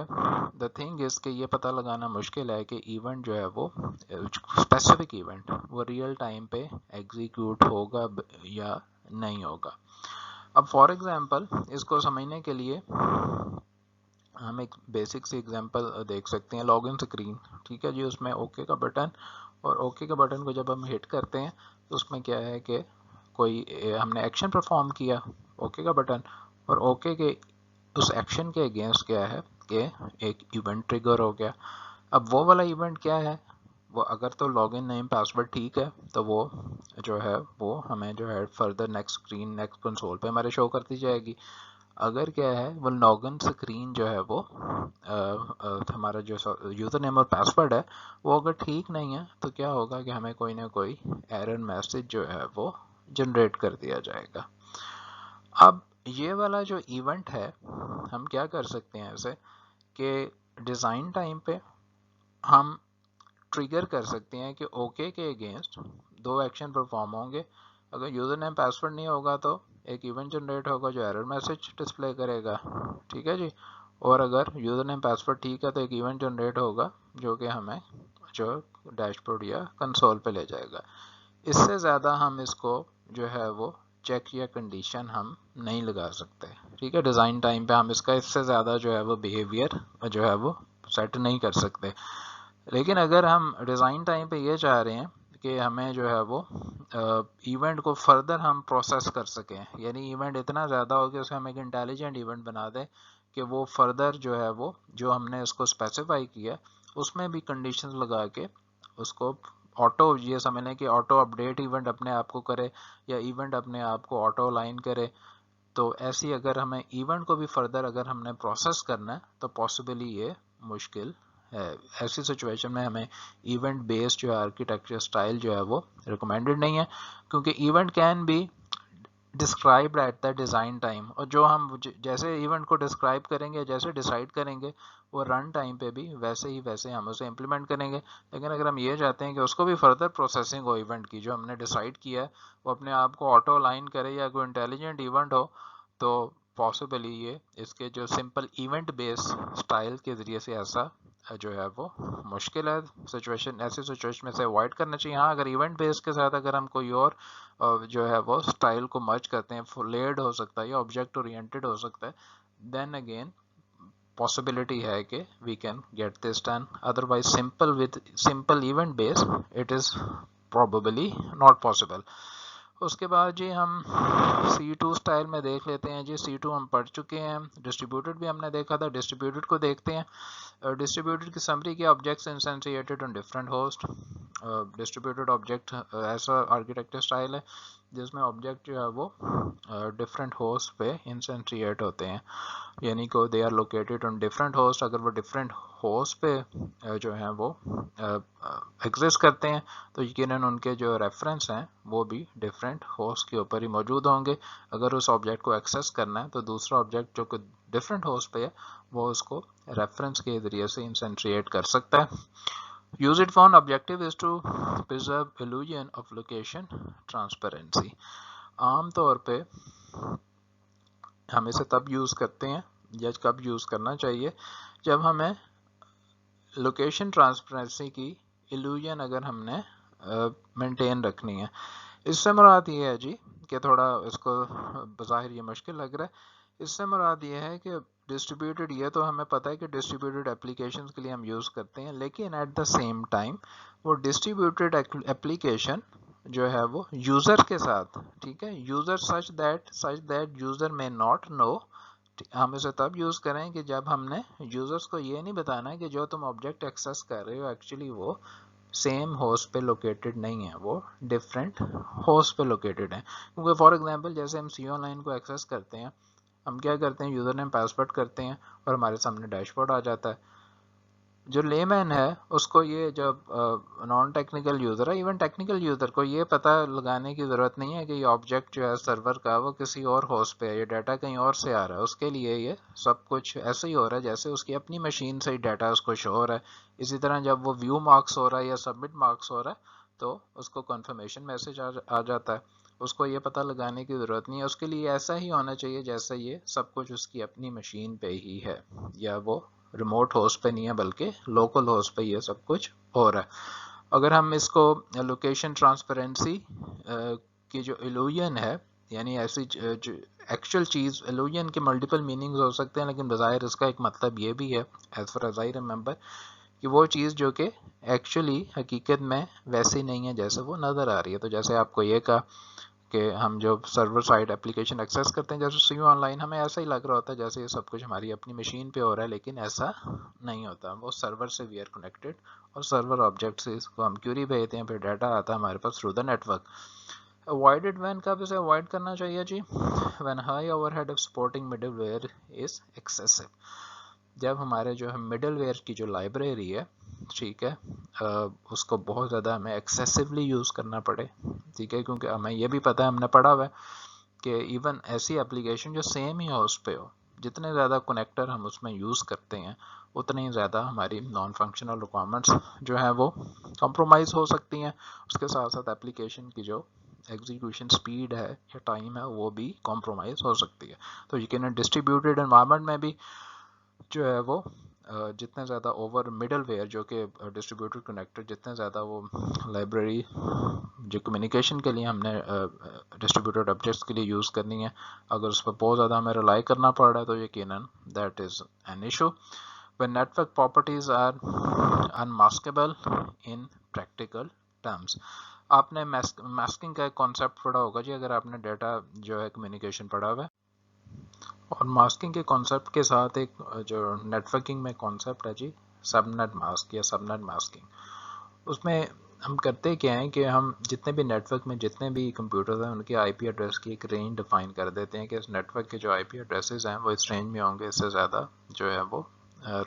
دا تھنگ از کہ یہ پتہ لگانا مشکل ہے کہ ایونٹ جو ہے وہ اسپیسیفک ایونٹ وہ ریئل ٹائم پہ ایگزیکیوٹ ہوگا یا نہیں ہوگا. اب فار ایگزامپل اس کو سمجھنے کے لیے ہم ایک بیسک سی ایگزامپل دیکھ سکتے ہیں. لاگ ان اسکرین, ٹھیک ہے جی, اس میں اوکے کا بٹن, اور اوکے کے بٹن کو جب ہم ہٹ کرتے ہیں تو اس میں کیا ہے کہ کوئی ہم نے ایکشن پرفارم کیا اوکے کا بٹن, اور اوکے کے اس ایکشن کے اگینسٹ کیا ہے کہ ایک ایونٹ ٹریگر ہو گیا. اب وہ والا ایونٹ کیا ہے, وہ اگر تو لاگ ان نیم پاسورڈ ٹھیک ہے تو وہ جو ہے وہ ہمیں جو ہے further next screen next console پہ ہمارے شو کرتی جائے گی. اگر کیا ہے وہ لاگ ان اسکرین جو ہے وہ ہمارا جو یوزر نیم اور پاسورڈ ہے وہ اگر ٹھیک نہیں ہے تو کیا ہوگا کہ ہمیں کوئی نہ کوئی ایرر میسج جو ہے وہ جنریٹ کر دیا جائے گا. اب یہ والا جو ایونٹ ہے ہم کیا کر سکتے ہیں اسے کہ ڈیزائن ٹائم پہ ہم ٹریگر کر سکتے ہیں کہ اوکے کے اگینسٹ دو ایکشن پرفارم ہوں گے. اگر یوزر نیم پاسورڈ نہیں ہوگا تو ایک ایونٹ جنریٹ ہوگا جو ایرر میسج ڈسپلے کرے گا, ٹھیک ہے جی, اور اگر یوزر نیم پاسورڈ ٹھیک ہے تو ایک ایونٹ جنریٹ ہوگا جو کہ ہمیں جو ڈیش بورڈ یا کنسول پہ لے جائے گا. اس سے زیادہ ہم اس کو جو ہے وہ چیک یا کنڈیشن ہم نہیں لگا سکتے, ٹھیک ہے. ڈیزائن ٹائم پہ ہم اس کا اس سے زیادہ جو ہے وہ بیہیویئر جو ہے وہ سیٹ نہیں کر سکتے. لیکن اگر ہم ڈیزائن ٹائم پہ یہ چاہ رہے ہیں کہ ہمیں جو ہے وہ ایونٹ کو فردر ہم پروسیس کر سکیں, یعنی ایونٹ اتنا زیادہ ہو کہ اسے ہم ایک انٹیلیجنٹ ایونٹ بنا دیں کہ وہ فردر جو ہے وہ جو ہم نے اس کو اسپیسیفائی کیا اس میں بھی کنڈیشنز لگا کے اس کو آٹو, یہ سمجھ لیں کہ آٹو اپڈیٹ ایونٹ اپنے آپ کو کرے یا ایونٹ اپنے آپ کو آٹو لائن کرے. تو ایسی اگر ہمیں ایونٹ کو بھی فردر اگر ہم نے پروسیس کرنا ہے تو پاسبلی یہ مشکل ہے. ایسی سچویشن میں ہمیں ایونٹ بیسڈ جو ہے آرکیٹیکچر اسٹائل جو ہے وہ ریکمینڈڈ نہیں ہے, کیونکہ event can be described at the design time, اور جو ہم جیسے ایونٹ کو ڈسکرائب کریں گے جیسے ڈیسائیڈ کریں گے وہ رن ٹائم پہ بھی ویسے ہم اسے امپلیمنٹ کریں گے. لیکن اگر ہم یہ چاہتے ہیں کہ اس کو بھی فردر پروسیسنگ ہو ایونٹ کی جو ہم نے ڈیسائیڈ کیا ہے وہ اپنے آپ کو آٹو لائن کرے یا کوئی انٹیلیجنٹ ایونٹ ہو, تو پاسبلی یہ اس کے جو سمپل ایونٹ بیس اسٹائل کے ذریعے سے ایسا جو ہے وہ مشکل ہے. سچویشن ایسی سچویشن میں سے اوائڈ کرنا چاہیے. ہاں اگر ایونٹ بیس کے ساتھ اگر ہم کوئی اور جو ہے وہ اسٹائل کو مرج کرتے ہیں, لیئرڈ ہو سکتا ہے یا آبجیکٹ اورینٹڈ ہو سکتا ہے, دین اگین possibility ہے کہ we can get this done. Otherwise simple event base it is probably not possible. اس کے بعد جی ہم C2 اسٹائل میں دیکھ لیتے ہیں جی. C2 ہم پڑھ چکے ہیں, ڈسٹریبیوٹیڈ بھی ہم نے دیکھا تھا. ڈسٹریبیوٹیڈ کو دیکھتے ہیں. ڈسٹریبیوٹیڈ کی سمری کیا, آبجیکٹس انسٹینشیٹڈ آن ڈفرینٹ ہوسٹ. ڈسٹریبیوٹیڈ آبجیکٹ ایسا آرکیٹیکچر اسٹائل ہے جس میں آبجیکٹ جو ہے وہ ڈفرینٹ ہوسٹ پہ انسٹینشیٹ ہوتے ہیں, یعنی کہ they are located on different host. اگر وہ ڈفرینٹ ہوسٹ پہ جو ہیں وہ ایگزسٹ کرتے ہیں تو یقیناً ان کے جو ریفرنس ہیں وہ بھی ڈفرینٹ ہوسٹ کے اوپر ہی موجود ہوں گے. اگر اس آبجیکٹ کو ایکسیس کرنا ہے تو دوسرا آبجیکٹ جو کہ ڈفرینٹ ہوسٹ پہ ہے وہ اس کو ریفرنس کے ذریعے سے انسٹینشیٹ کر سکتا ہے. Use it for objective is to preserve illusion of location transparency. عام طور پہ ہم اسے تب یوز کرتے ہیں یا کب یوز کرنا چاہیے جب ہمیں لوکیشن ٹرانسپیرنسی کی ایلوژن اگر ہم نے مینٹین رکھنی ہے. اس سے مراد یہ ہے جی کہ تھوڑا اس کو بظاہر یہ مشکل لگ رہا ہے. اس سے مراد یہ ہے کہ ڈسٹریبیوٹیڈ، یہ تو ہمیں پتہ ہے کہ ڈسٹریبیوٹیڈ اپلیکیشنز کے لیے ہم یوز کرتے ہیں، لیکن ایٹ دا سیم ٹائم وہ ڈسٹریبیوٹیڈ اپلیکیشن جو ہے وہ یوزر کے ساتھ، ٹھیک ہے، یوزر سچ دیٹ یوزر میں ناٹ نو. ہم اسے تب یوز کریں کہ جب ہم نے یوزرز کو یہ نہیں بتانا ہے کہ جو تم آبجیکٹ ایکسیس کر رہے ہو ایکچولی وہ سیم ہوسٹ پہ لوکیٹڈ نہیں ہے، وہ ڈفرینٹ ہوسٹ پہ لوکیٹڈ ہیں. کیونکہ فار ایگزامپل جیسے ہم سی آن لائن کو ایکسیس کرتے ہیں، ہم کیا کرتے ہیں، یوزر نیم پاسورڈ کرتے ہیں اور ہمارے سامنے ڈیش بورڈ آ جاتا ہے. جو لے مین ہے اس کو یہ، جب نان ٹیکنیکل یوزر ہے، ایون ٹیکنیکل یوزر کو یہ پتہ لگانے کی ضرورت نہیں ہے کہ یہ آبجیکٹ جو ہے سرور کا وہ کسی اور ہوسٹ پہ ہے، یہ ڈیٹا کہیں اور سے آ رہا ہے. اس کے لیے یہ سب کچھ ایسے ہی ہو رہا ہے جیسے اس کی اپنی مشین سے ہی ڈیٹا اس کو شو ہو رہا ہے. اسی طرح جب وہ ویو مارکس ہو رہا ہے یا سبمٹ مارکس ہو رہا ہے تو اس کو کنفرمیشن میسج آ جاتا ہے. اس کو یہ پتہ لگانے کی ضرورت نہیں ہے، اس کے لیے ایسا ہی ہونا چاہیے جیسے یہ سب کچھ اس کی اپنی مشین پہ ہی ہے، یا وہ ریموٹ ہوسٹ پہ نہیں ہے بلکہ لوکل ہوسٹ پہ یہ سب کچھ ہو رہا ہے. اگر ہم اس کو لوکیشن ٹرانسپیرنسی کی جو ایلوژن ہے، یعنی ایسی ایکچوئل چیز، ایلوژن کے ملٹیپل میننگز ہو سکتے ہیں لیکن بظاہر اس کا ایک مطلب یہ بھی ہے as far as I remember کہ وہ چیز جو کہ ایکچولی حقیقت میں ویسی نہیں ہے جیسے وہ نظر آ رہی ہے. تو جیسے آپ کو یہ کہا کہ ہم جو سرور سائڈ اپلیکیشن ایکسیس کرتے ہیں جیسے سی آن لائن، ہمیں ایسا ہی لگ رہا ہوتا ہے جیسے یہ سب کچھ ہماری اپنی مشین پہ ہو رہا ہے، لیکن ایسا نہیں ہوتا. وہ سرور سے وی آر کنیکٹڈ اور سرور آبجیکٹ سے اس کو ہم کیوری بھیجتے ہیں، پھر ڈیٹا آتا ہے ہمارے پاس through the network. Avoided when کب اسے اوائڈ کرنا چاہیے جی؟ When high overhead of supporting middleware is excessive. جب ہمارے جو ہے مڈل ویئر کی جو لائبریری ہے، ٹھیک ہے، اس کو بہت زیادہ ہمیں ایکسیسولی یوز کرنا پڑے، ٹھیک ہے، کیونکہ ہمیں یہ بھی پتہ ہے، ہم نے پڑھا ہوا ہے کہ ایون ایسی اپلیکیشن جو سیم ہی ہوسٹ پہ ہو، جتنے زیادہ کنیکٹر ہم اس میں یوز کرتے ہیں اتنی زیادہ ہماری نان فنکشنل ریکوائرمنٹس جو ہیں وہ کمپرومائز ہو سکتی ہیں. اس کے ساتھ ساتھ اپلیکیشن کی جو ایگزیکیوشن سپیڈ ہے یا ٹائم ہے وہ بھی کمپرومائز ہو سکتی ہے. تو یقیناً ڈسٹریبیوٹیڈ انوائرمنٹ میں بھی جو ہے وہ جتنے زیادہ اوور مڈل ویئر جو کہ ڈسٹریبیوٹیڈ کنیکٹر، جتنے زیادہ وہ لائبریری جو کمیونیکیشن کے لیے ہم نے ڈسٹریبیوٹیڈ آبجیکٹس کے لیے یوز کرنی ہے، اگر اس پر بہت زیادہ ہمیں رلائی کرنا پڑ رہا ہے تو یقیناً that is an issue. When network properties are unmaskable in practical terms. آپ نے ماسکنگ کا ایک کانسیپٹ پڑھا ہوگا جی، اگر آپ نے ڈیٹا جو ہے کمیونیکیشن پڑھا ہوا ہے. اور ماسکنگ کے کانسیپٹ کے ساتھ ایک جو نیٹورکنگ میں کانسیپٹ ہے جی، سب نیٹ ماسک یا سب نیٹ ماسکنگ. اس میں ہم کرتے کیا ہیں کہ ہم جتنے بھی نیٹ ورک میں جتنے بھی کمپیوٹرز ہیں ان کے آئی پی ایڈریس کی ایک رینج ڈیفائن کر دیتے ہیں کہ اس نیٹ ورک کے جو آئی پی ایڈریسز ہیں وہ اس رینج میں ہوں گے، اس سے زیادہ جو ہے وہ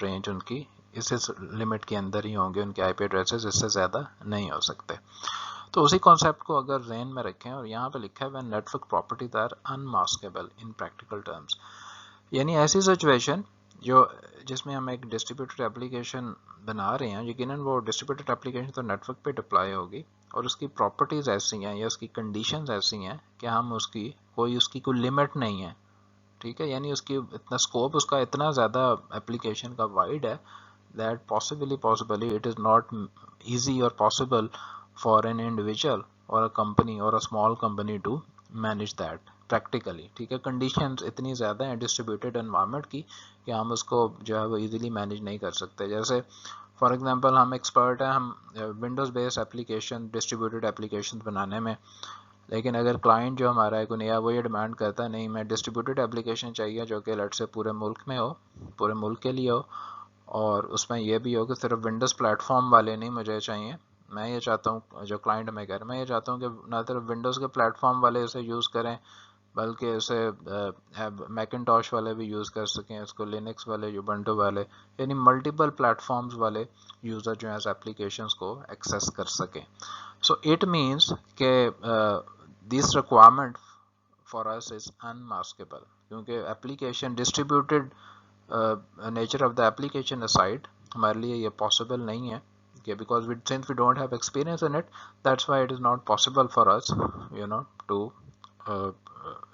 رینج ان کی اس لمٹ کے اندر ہی ہوں گے، ان کے آئی پی ایڈریسز اس سے زیادہ نہیں ہو سکتے. تو اسی کانسیپٹ کو اگر ذہن میں رکھیں، اور یہاں پہ لکھا ہے when network properties are unmaskable in practical terms، یعنی ایسی سچویشن جس میں ہم ایک ڈسٹریبیوٹیڈ اپلیکیشن بنا رہے ہیں، یقیناً وہ ڈسٹریبیوٹیڈ اپلیکیشن تو نیٹ ورک پہ ڈپلائی ہوگی اور اس کی پراپرٹیز ایسی ہیں یا اس کی کنڈیشنز ایسی ہیں کہ ہم اس کی کوئی لمٹ نہیں ہے، ٹھیک ہے، یعنی اس کی اتنا اسکوپ اس کا اتنا زیادہ اپلیکیشن کا وائڈ ہے that possibly it is not easy or possible for an individual or a company or a small company to manage that practically. ٹھیک ہے، کنڈیشنز اتنی زیادہ ہیں ڈسٹریبیوٹیڈ انوائرمنٹ کی کہ ہم اس کو جو ہے وہ ایزیلی مینیج نہیں کر سکتے. جیسے فار ایگزامپل ہم ایکسپرٹ ہیں، ہم ونڈوز بیس اپلیکیشن ڈسٹریبیوٹیڈ اپلیکیشن بنانے میں، لیکن اگر کلائنٹ جو ہمارا ہے کوئی وہ یہ ڈیمانڈ کرتا ہے نہیں میں ڈسٹریبیوٹیڈ اپلیکیشن چاہیے جو کہ لٹ سے پورے ملک میں ہو، پورے ملک کے لیے ہو، اور اس میں یہ بھی ہو کہ صرف ونڈوز پلیٹ فارم والے نہیں مجھے چاہیے. میں یہ چاہتا ہوں، جو کلائنٹ میں کہہ رہا ہے، میں یہ چاہتا ہوں کہ نہ صرف ونڈوز کے پلیٹ فارم والے اسے یوز کریں بلکہ اسے میکنٹاش والے بھی یوز کر سکیں، اس کو لینکس والے، یوبنٹو والے، یعنی ملٹیپل پلیٹ فارمز والے یوزر جو ہیں اپلیکیشنز کو ایکسیس کر سکیں. سو اٹ مینس کہ دس ریکوائرمنٹ فار اس از انماسکیبل، کیونکہ application distributed nature of the application aside ہمارے لیے یہ پاسبل نہیں ہے کہ because since we don't have experience in it, that's why it is not possible for us to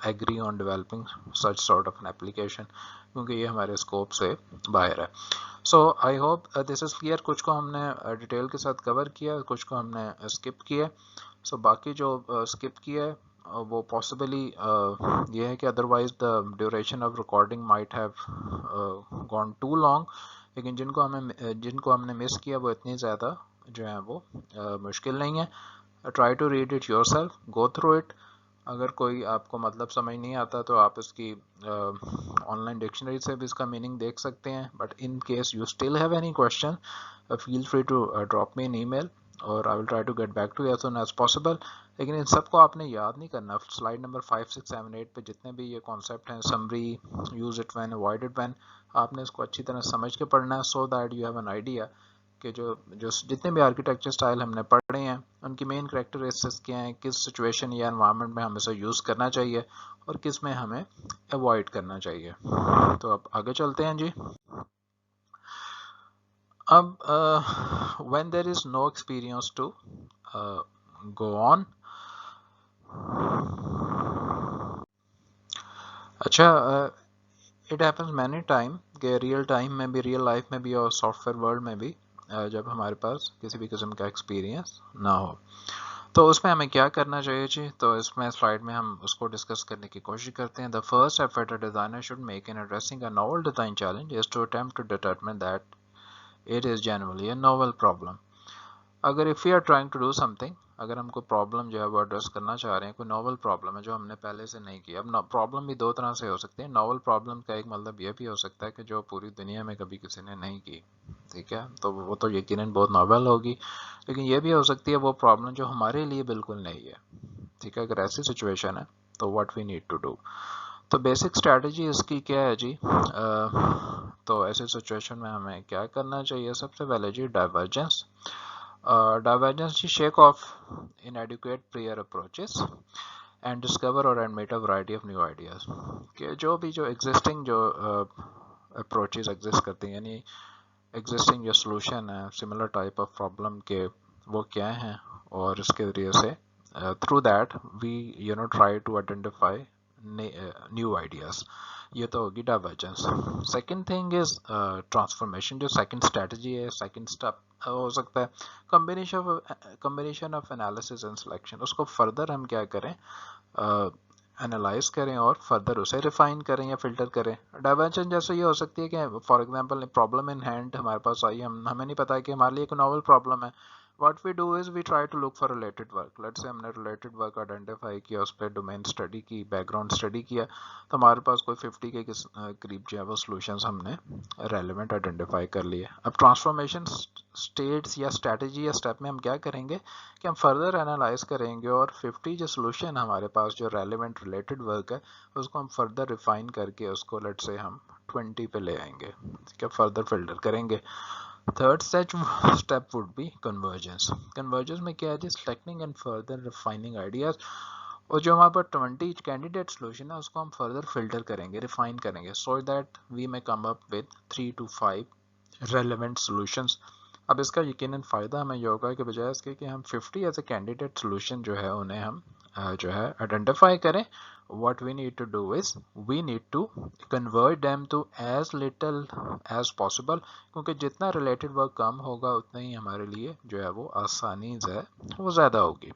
agree on developing such sort of an application، کیونکہ یہ ہمارے scope سے باہر ہے. So I hope this is clear. کچھ کو ہم نے ڈیٹیل کے ساتھ کور کیا، کچھ کو ہم نے اسکپ کیا. سو باقی جو اسکپ کیا ہے وہ پاسبلی یہ ہے کہ otherwise the duration of recording might have gone too long, لیکن جن کو ہم نے مس کیا وہ اتنی زیادہ جو ہیں وہ مشکل نہیں ہے. Try to read it yourself, go through it. اگر کوئی آپ کو مطلب سمجھ نہیں آتا تو آپ اس کی آن لائن ڈکشنری سے بھی اس کا میننگ دیکھ سکتے ہیں. But in case you still have any question feel free to drop me an email or I will try to get back to you as soon as possible. لیکن ان سب کو آپ نے یاد نہیں کرنا. سلائڈ نمبر 5 6 7 8 پہ جتنے بھی یہ کانسیپٹ ہیں، summary, use it when, avoid it when, آپ نے اس کو اچھی طرح سمجھ کے پڑھنا ہے so that you have an idea کہ جو جتنے بھی آرکیٹیکچر سٹائل ہم نے پڑھے ہیں ان کی مین کریکٹرسٹکس کیا ہیں، کس سچویشن یا انوائرمنٹ میں ہمیں اسے یوز کرنا چاہیے اور کس میں ہمیں اوائڈ کرنا چاہیے. تو اب آگے چلتے ہیں جی. اب when there is no experience to go on. اچھا اٹ ہیپنس مینی ٹائم کہ ریئل ٹائم میں بھی، ریئل لائف میں بھی اور سافٹ ویئر ورلڈ میں بھی جب ہمارے پاس کسی بھی قسم کا ایکسپیرینس نہ ہو تو اس میں ہمیں کیا کرنا چاہیے جی. تو اس میں سلائڈ میں ہم اس کو ڈسکس کرنے کی کوشش کرتے ہیں. The first effort a designer should make in addressing a novel design challenge is to attempt to determine that it is generally a novel problem. اگر if you are trying to do something, اگر ہم کوئی problem جو ہے وہ address کرنا چاہ رہے ہیں، کوئی ناول پرابلم ہے جو ہم نے پہلے سے نہیں کی. اب پرابلم بھی دو طرح سے ہو سکتے ہیں. ناول پرابلم کا ایک مطلب یہ بھی ہو سکتا ہے کہ جو پوری دنیا میں کبھی کسی نے نہیں کی، ٹھیک ہے، تو وہ تو یقیناً بہت ناول ہوگی. لیکن یہ بھی ہو سکتی ہے وہ پرابلم جو ہمارے لیے بالکل نہیں ہے، ٹھیک ہے. اگر ایسی سچویشن ہے تو what we need to do. تو بیسک اسٹریٹجی اس کی کیا ہے جی. تو ایسی سچویشن میں ہمیں کیا کرنا چاہیے؟ سب سے پہلے جی divergence. Divergence shake off inadequate prior approaches and discover or admit a variety of new ideas. کہ جو بھی جو existing جو approaches exist کرتے ہیں، یعنی existing جو solution ہے similar type of problem کے وہ کیا ہیں، اور اس کے ذریعے سے through that we try to identify new ideas. یہ تو ہوگی divergence. Second thing is transformation. جو سیکنڈ اسٹریٹجی ہے، سیکنڈ اسٹیپ ہو سکتا ہے combination of analysis and selection. اس کو فردر ہم کیا کریں، انالائز کریں اور فردر اسے ریفائن کریں یا فلٹر کریں. ڈائیورجن جیسے یہ ہو سکتی ہے کہ for example problem in hand ہمارے پاس آئی، ہمیں نہیں پتا کہ ہمارے لیے ایک ناول پرابلم ہے. What we do is we try to look for related work. Let's say ہم نے related work identify کیا، اس پہ ڈومین اسٹڈی کی، بیک گراؤنڈ اسٹڈی کیا، تو ہمارے پاس کوئی 50 کے قریب جو ہے وہ سولوشنز ہم نے ریلیونٹ آئیڈینٹیفائی کر لیے. اب ٹرانسفارمیشن اسٹیٹس یا اسٹریٹجی یا اسٹیپ میں ہم کیا کریں گے کہ ہم فردر انالائز کریں گے اور 50 جو سولوشن ہمارے پاس جو ریلیونٹ ریلیٹڈ ورک ہے اس کو ہم فردر ریفائن کر کے اس کو لیٹ سے ہم 20 پہ لے آئیں گے، ٹھیک ہے، فردر فلٹر کریں گے. Third step would be convergence. Convergence میں کیا ہے جی، selecting and further refining ideas. اور جو ہمارے پاس 20 کینڈیڈیٹ سولوشن ہے اس کو ہم فردر فلٹر کریں گے، ریفائن کریں گے، سو that we may come up with 3 to 5 relevant solutions. اب اس کا یقیناً فائدہ ہمیں یہ ہوگا کہ بجائے اس کے کہ ہم 50 ایز اے کینڈیڈیٹ سولوشن جو ہے انہیں ہم جو ہے آئیڈینٹیفائی کریں. What we need to do is we need to convert them to as little as possible. کیونکہ جتنا related work کم ہوگا اتنا ہی ہمارے لیے جو ہے وہ آسانی ہے وہ زیادہ ہوگی.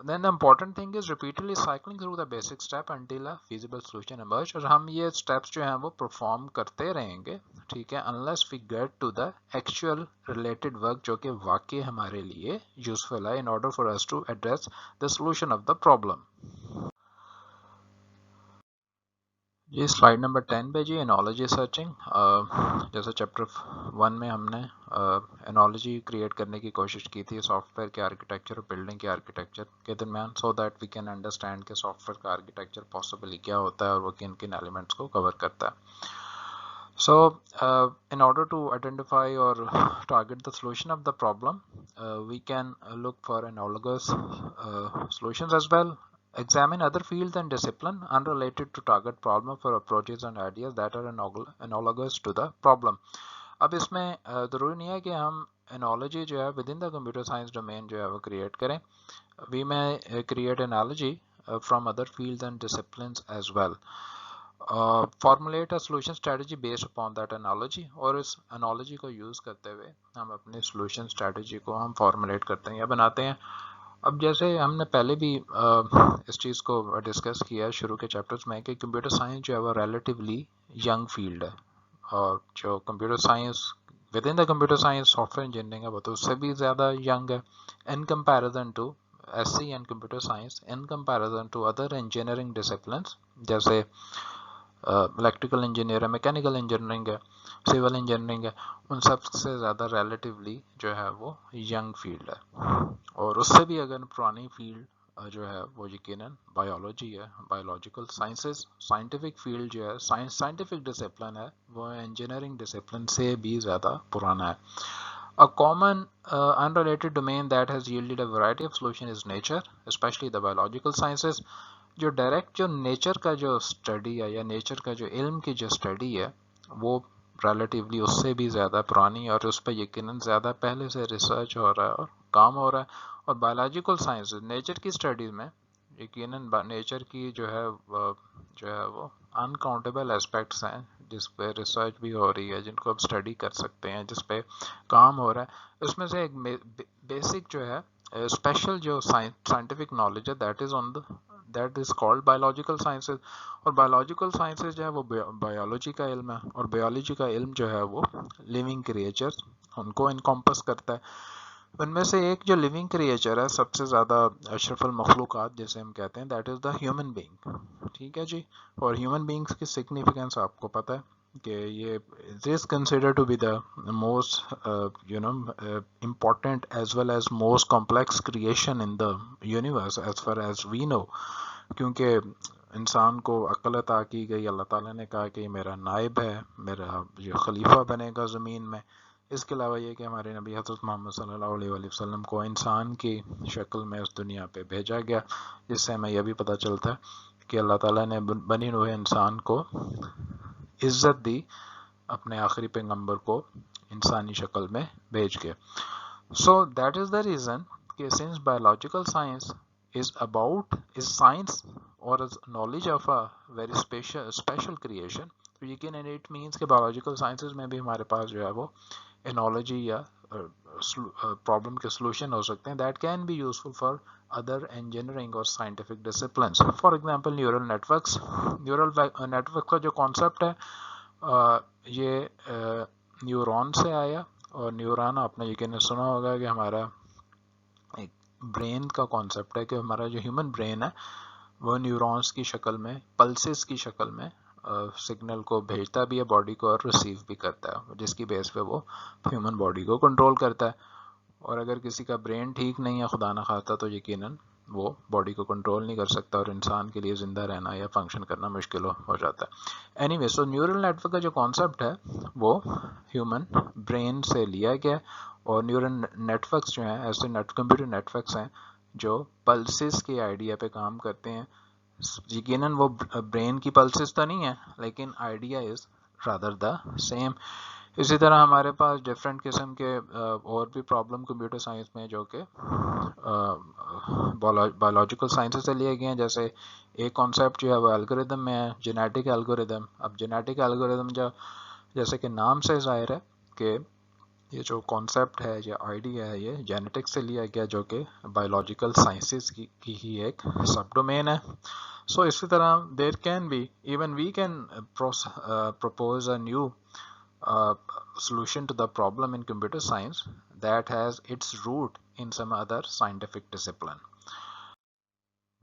Then the important thing is repeatedly cycling through the basic step until a feasible solution emerge. اور ہم یہ steps جو ہیں وہ perform کرتے رہیں گے، ٹھیک ہے، unless we get to the actual related work جو کہ واقعی ہمارے لیے useful ہے in order for us to address the solution of the problem. جی سلائڈ نمبر 10 پہ جی انالوجی سرچنگ. جیسے چیپٹر 1 میں ہم نے انالوجی کریٹ کرنے کی کوشش کی تھی سافٹ ویئر کے آرکیٹیکچر اور بلڈنگ کے آرکیٹیکچر کے درمیان، so that we can understand کہ سافٹ ویئر کا آرکیٹیکچر پاسبلی کیا ہوتا ہے اور وہ کن کن ایلیمنٹس کو کور کرتا ہے. So in order to identify or target the solution of the problem, we can look for analogous solutions as well. Examine other fields and discipline unrelated to target problem for approaches and ideas that are analogous to the problem. اب اس میں ضروری نہیں ہے کہ ہم analogy جو ہے within the computer science domain جو ہے وہ create کریں. We may create analogy from other fields and disciplines as well. Formulate a solution strategy based upon that analogy. اور اس analogy کو یوز کرتے ہوئے ہم اپنی solution strategy کو ہم formulate کرتے ہیں یا بناتے ہیں. اب جیسے ہم نے پہلے بھی اس چیز کو ڈسکس کیا شروع کے چیپٹرز میں کہ کمپیوٹر سائنس جو ہے وہ ریلیٹیولی ینگ فیلڈ ہے، اور جو computer science with in the computer science software ویئر انجینئرنگ ہے وہ تو اس سے بھی زیادہ ینگ ہے in comparison to S C and computer science, in comparison to other engineering disciplines جیسے الیکٹریکل انجینئر ہے، میکینیکل انجینئرنگ ہے، سول انجینئرنگ ہے، ان سب سے زیادہ ریلیٹیولی جو ہے وہ ینگ فیلڈ ہے، اور اس سے بھی اگر پرانی فیلڈ جو ہے وہ یقیناً بایولوجی ہے، بایولوجیکل سائنسز، سائنٹیفک فیلڈ جو ہے سائنٹیفک ڈسپلن ہے وہ انجینئرنگ ڈسپلن سے بھی زیادہ پرانا ہے. A common unrelated domain that has yielded a variety of solutions is nature, especially the biological sciences. جو ڈائریکٹ جو نیچر کا جو اسٹڈی ہے یا نیچر کا جو علم کی جو اسٹڈی ہے وہ ریلیٹیولی اس سے بھی زیادہ پرانی، اور اس پہ یقیناً زیادہ پہلے سے ریسرچ ہو رہا ہے اور کام ہو رہا ہے. اور بایولوجیکل سائنس نیچر کی اسٹڈیز میں یقیناً نیچر کی جو ہے وہ انکاؤنٹیبل اسپیکٹس ہیں جس پہ ریسرچ بھی ہو رہی ہے، جن کو آپ اسٹڈی کر سکتے ہیں، جس پہ کام ہو رہا ہے. اس میں سے ایک بیسک جو ہے اسپیشل جو سائنٹیفک نالج ہے that is called biological sciences. اور بایولوجیکل سائنسز جو ہے وہ بایولوجی کا علم ہے، اور بایولوجی کا علم جو ہے وہ لیونگ کریچرز ان کو انکمپس کرتا ہے. ان میں سے ایک جو لیونگ کریچر ہے سب سے زیادہ اشرف المخلوقات جسے ہم کہتے ہیں that is the human being. ٹھیک ہے جی. اور ہیومن بینگس کی سگنیفیکینس آپ کو پتہ ہے کہ یہ is considered to be the most important as well as most complex creation in the universe as far as we know. کیونکہ انسان کو عقل عطا کی گئی، اللہ تعالیٰ نے کہا کہ یہ میرا نائب ہے، میرا یہ خلیفہ بنے گا زمین میں. اس کے علاوہ یہ کہ ہمارے نبی حضرت محمد صلی اللہ علیہ وسلم کو انسان کی شکل میں اس دنیا پہ بھیجا گیا، جس سے ہمیں یہ بھی پتہ چلتا ہے کہ اللہ تعالیٰ نے بنی نوع انسان کو عزت دی اپنے آخری پیغمبر کو انسانی شکل میں بھیج کے. So that is the reason کہ since biological science is science or is knowledge of a very special creation، تو یقیناً اٹ مینس کہ بایولوجیکل سائنسز میں بھی ہمارے پاس جو ہے وہ انالوجی یا پرابلم کے سولوشن ہو سکتے ہیں that can be useful for other engineering or scientific disciplines. For example neural networks. Neural network کا جو کانسیپٹ ہے یہ نیورون سے آیا، اور نیورون آپ نے یقیناً سنا ہوگا کہ ہمارا ایک برین کا کانسیپٹ ہے کہ ہمارا جو ہیومن برین ہے وہ نیورونز کی شکل میں، پلسز کی شکل میں سگنل کو بھیجتا بھی ہے باڈی کو اور ریسیو بھی کرتا ہے، جس کی بیس پہ وہ ہیومن باڈی کو کنٹرول کرتا ہے. اور اگر کسی کا برین ٹھیک نہیں ہے خدا نہ خواستہ تو یقیناً وہ باڈی کو کنٹرول نہیں کر سکتا، اور انسان کے لیے زندہ رہنا یا فنکشن کرنا مشکل ہو جاتا ہے. اینی وے سو نیورل نیٹورک کا جو کانسیپٹ ہے وہ ہیومن برین سے لیا گیا، اور نیورل نیٹورکس جو ہیں ایسے کمپیوٹر نیٹورکس ہیں جو پلسز کے آئیڈیا پہ کام کرتے ہیں. یقیناً وہ برین کی پلسز تو نہیں ہے لیکن idea is rather the same. اسی طرح ہمارے پاس ڈفرینٹ قسم کے اور بھی پرابلم کمپیوٹر سائنس میں جو کہ بایولوجیکل سائنسز سے لیے گئے ہیں. جیسے ایک کانسیپٹ جو ہے وہ الگوریدم میں ہے، جینیٹک الگوریدم. اب جینیٹک الگوریدم جیسے کہ نام سے ظاہر ہے کہ یہ جو کانسیپٹ ہے یا آئیڈیا ہے یہ جینیٹک سے لیا گیا، جو کہ بایولوجیکل سائنسز کی ہی ایک سب ڈومین ہے. سو اسی طرح there can be even we can propose a new solution to the problem in computer science that has its root in some other scientific discipline.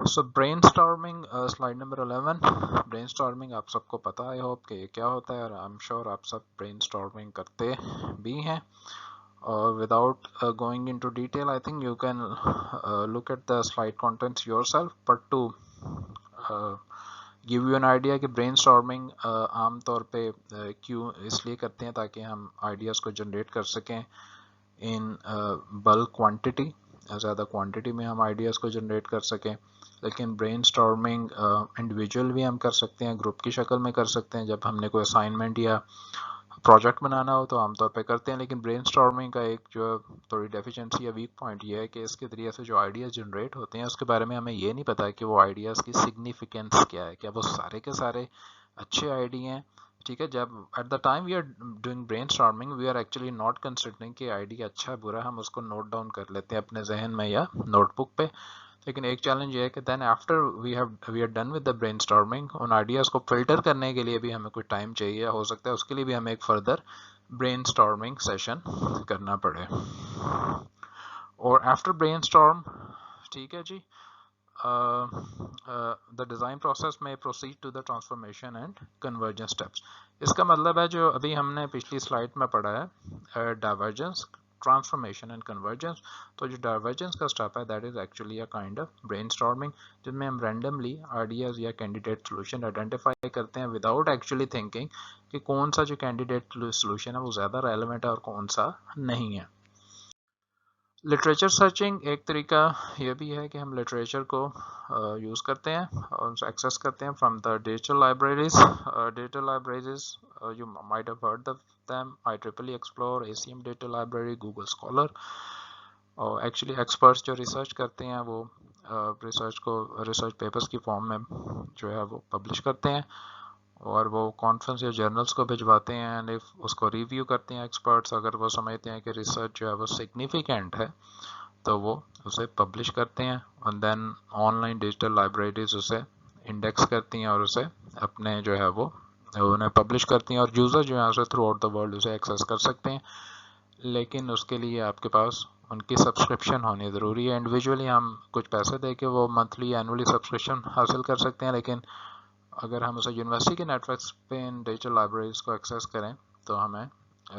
So brainstorming, slide number 11. brainstorming آپ سب کو پتا ہے hope کہ یہ کیا ہوتا ہے، اور I'm sure آپ سب brainstorming کرتے بھی ہیں. Without going into detail, I think you can look at the slide contents yourself, but to give you an idea کہ برین اسٹارمنگ عام طور پہ کیوں اس لیے کرتے ہیں تاکہ ہم آئیڈیاز کو جنریٹ کر سکیں ان بلک کوانٹٹی، زیادہ کوانٹٹی میں ہم آئیڈیاز کو جنریٹ کر سکیں. لیکن برین اسٹارمنگ انڈیویجول بھی ہم کر سکتے ہیں، گروپ کی شکل میں کر سکتے ہیں. جب ہم نے کوئی اسائنمنٹ یا پروجیکٹ بنانا ہو تو عام طور پہ کرتے ہیں. لیکن برین اسٹارمنگ کا ایک جو تھوڑی ڈیفیشنسی یا ویک پوائنٹ یہ ہے کہ اس کے ذریعے سے جو آئیڈیاز جنریٹ ہوتے ہیں اس کے بارے میں ہمیں یہ نہیں پتا کہ وہ آئیڈیاز کی سگنیفیکینس کیا ہے. کیا وہ سارے کے سارے اچھے آئیڈیا ہیں ٹھیک ہے. جب at the time we are doing brainstorming we are actually not considering کہ آئیڈیا اچھا ہے برا, ہم اس کو نوٹ ڈاؤن کر لیتے ہیں اپنے ذہن میں یا نوٹ بک پہ. لیکن ایک چیلنج یہ ہے کہ then after we are done with the brainstorming, ان آئیڈیاز کو فلٹر کرنے کے لیے بھی ہمیں کوئی ٹائم چاہیے, ہو سکتا ہے اس کے لیے بھی ہمیں ایک فردر برین اسٹارمنگ سیشن کرنا پڑے. اور آفٹر برین اسٹارم, ٹھیک ہے جی, the design process may proceed to the transformation and convergence steps. اس کا مطلب ہے جو ابھی ہم نے پچھلی سلائڈ میں پڑھا ہے divergence, transformation and convergence, تو جو divergence کا سٹیپ ہے that is actually a kind of brainstorming, جن میں ہم randomly ideas یا candidate solution identify کرتے ہیں without actually thinking کہ کون سا جو candidate solution ہے وہ زیادہ relevant ہے اور کون سا نہیں ہے. لٹریچر سرچنگ ایک طریقہ یہ بھی ہے کہ ہم لٹریچر کو یوز کرتے ہیں اور ایکسیس کرتے ہیں from the digital libraries. Digital libraries you might have heard of them, IEEE explore, ACM digital library, Google scholar. اور ایکچولی ایکسپرٹس جو ریسرچ کرتے ہیں وہ ریسرچ کو ریسرچ پیپرز کی فارم میں جو ہے وہ پبلش کرتے ہیں اور وہ کانفرنس یا جرنلس کو بھجواتے ہیں اینڈ اس کو ریویو کرتے ہیں ایکسپرٹس. اگر وہ سمجھتے ہیں کہ ریسرچ جو ہے وہ سگنیفیکینٹ ہے تو وہ اسے پبلش کرتے ہیں اور دین آن لائن ڈیجیٹل لائبریریز اسے انڈیکس کرتی ہیں اور اسے اپنے جو ہے وہ انہیں پبلش کرتی ہیں اور یوزر جو ہے اسے تھرو آؤٹ دا ورلڈ اسے ایکسیس کر سکتے ہیں. لیکن اس کے لیے آپ کے پاس ان کی سبسکرپشن ہونی ضروری ہے. انڈیویجولی ہم کچھ پیسے دے کے وہ منتھلی اینولی سبسکرپشن حاصل کر سکتے ہیں, لیکن اگر ہم اسے یونیورسٹی کے نیٹ ورکس پہ ان ڈیجیٹل لائبریریز کو ایکسیس کریں تو ہمیں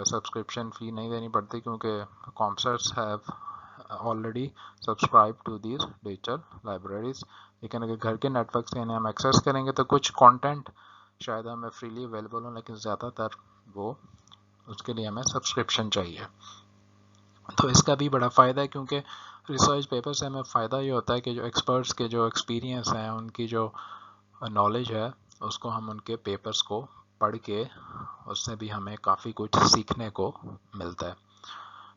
سبسکرپشن فی نہیں دینی پڑتی کیونکہ COMSATS have already subscribed to these digital libraries. لیکن اگر گھر کے نیٹ ورک سے انہیں ہم ایکسیس کریں گے تو کچھ کانٹینٹ شاید ہمیں فریلی اویلیبل ہوں, لیکن زیادہ تر وہ اس کے لیے ہمیں سبسکرپشن چاہیے. تو اس کا بھی بڑا فائدہ ہے کیونکہ ریسرچ پیپر سے ہمیں فائدہ یہ ہوتا ہے کہ جو ایکسپرٹس کے جو ایکسپیرینس ہیں, ان کی جو نالج ہے, اس کو ہم ان کے پیپرز کو پڑھ کے اس سے بھی ہمیں کافی کچھ سیکھنے کو ملتا ہے.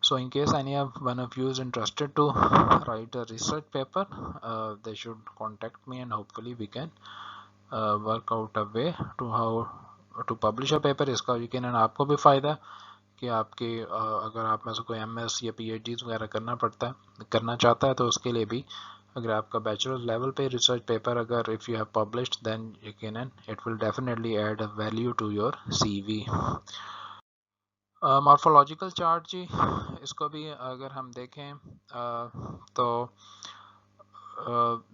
So in case any of one of you is interested to write a research paper, they should contact me and hopefully we can work out a way to how to publish a paper. اس کا یقیناً آپ کو بھی فائدہ کہ آپ کی اگر آپ میں سے کوئی MS یا PhDs وغیرہ کرنا چاہتا ہے تو اس کے لیے بھی اگر آپ کا بیچلر لیول پہ ریسرچ پیپر اگر if you have published then یقیناً it will definitely add a value to your CV. Morphological chart جی, اس کو بھی اگر ہم دیکھیں تو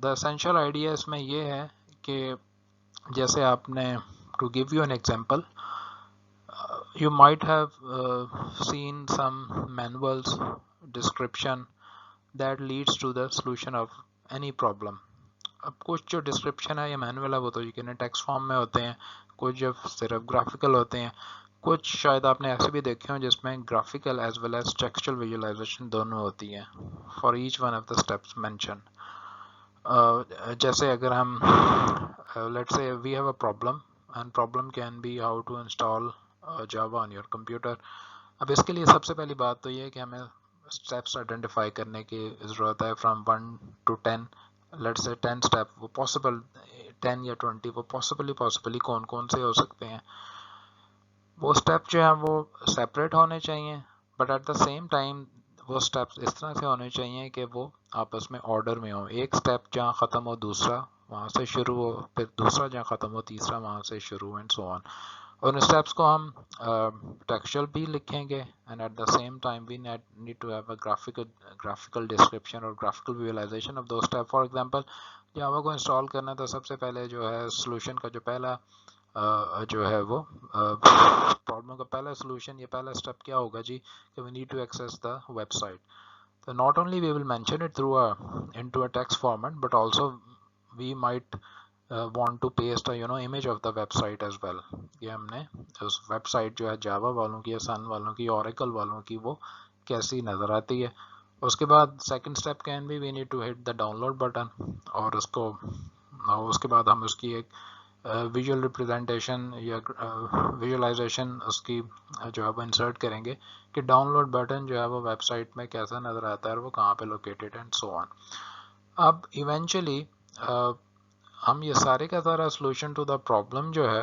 دا اسینشیل آئیڈیا اس میں یہ ہے کہ جیسے آپ نے to give you an example, you might have seen some manuals description that leads to the solution of any problem. اب کچھ جو ڈسکرپشن ہے یا مینول ہے وہ تو یقیناً ٹیکسٹ فارم میں ہوتے ہیں, کچھ جو صرف گرافیکل ہوتے ہیں, کچھ شاید آپ نے ایسے بھی دیکھے ہوں جس میں graphical as well as textual visualization دونوں ہوتی ہیں for each one of the steps mention. جیسے اگر ہم let's say we have a problem and problem can be how to install Java on your computer. اب اس کے لیے سب سے پہلی بات تو یہ ہے کہ ہمیں اسٹیپس آئیڈینٹیفائی کرنے کی ضرورت ہے from 1 to 10. Let's say 10 step وہ پاسبل 10 یا 20 وہ پاسبلی کون کون سے ہو سکتے ہیں. وہ اسٹیپ جو ہیں وہ سیپریٹ ہونے چاہیے but at the same time وہ اسٹیپس اس طرح سے ہونے چاہیے کہ وہ آپس میں آرڈر میں ہوں. ایک اسٹیپ جہاں ختم ہو دوسرا وہاں سے شروع ہو, پھر دوسرا جہاں ختم ہو تیسرا وہاں سے شروع ہو, اینڈ سو آن. اور ان اسٹیپس کو ہم ٹیکسچر بھی لکھیں گے and at the same time we need to have a graphical description or graphical visualization of two step. For example Java کو انسٹال کرنا تو سب سے پہلے جو ہے سولوشن کا جو پہلا جو ہے وہ پرابلم کا پہلا سولوشن یا پہلا اسٹیپ کیا ہوگا جی کہ we need to access the website. تو not only we will mention it through into a text format but also we might want to paste image of the website as well کہ ہم نے اس web site جو ہے جاوا والوں کی یا سن والوں کی اوریکل والوں کی وہ کیسی نظر آتی ہے. اس کے بعد second step can be we need to hit the download button اور اس کے بعد ہم اس کی ایک ویژول ریپرزنٹیشن یا ویژولائزیشن اس کی جو ہے وہ انسرٹ کریں گے کہ ڈاؤن لوڈ بٹن جو ہے وہ ویب سائٹ میں کیسا نظر آتا ہے اور وہ کہاں پہ لوکیٹڈ اینڈ سو آن. اب ایونچولی ہم یہ سارے کا سارا سولوشن ٹو دا پرابلم جو ہے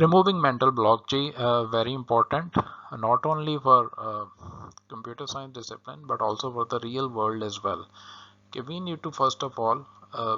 Removing mental block, very important, not only for computer science discipline but also for the real world as well. Okay, we need to first of all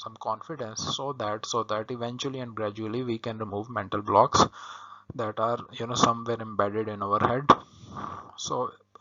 some confidence so that eventually and gradually we can remove mental blocks that are somewhere embedded in our head. So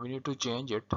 we need to change it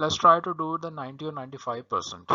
let's try to do the 90 or 95%,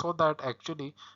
so that actually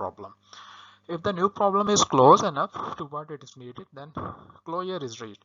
problem. If the new problem is close enough to what it is needed, then closure is reached.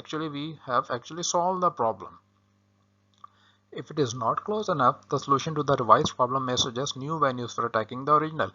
actually we have actually solved the problem. If it is not close enough, the solution to the revised problem may suggest new venues for attacking the original.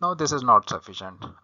now this is not sufficient.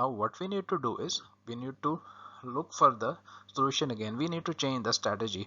Now what we need to do is we need to look for the solution again, we need to change the strategy.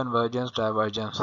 convergence, divergence,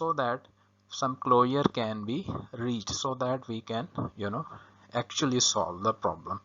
so that some closure can be reached, so that we can actually solve the problem.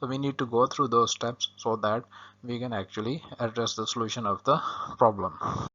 So we need to go through those steps so that we can actually address the solution of the problem.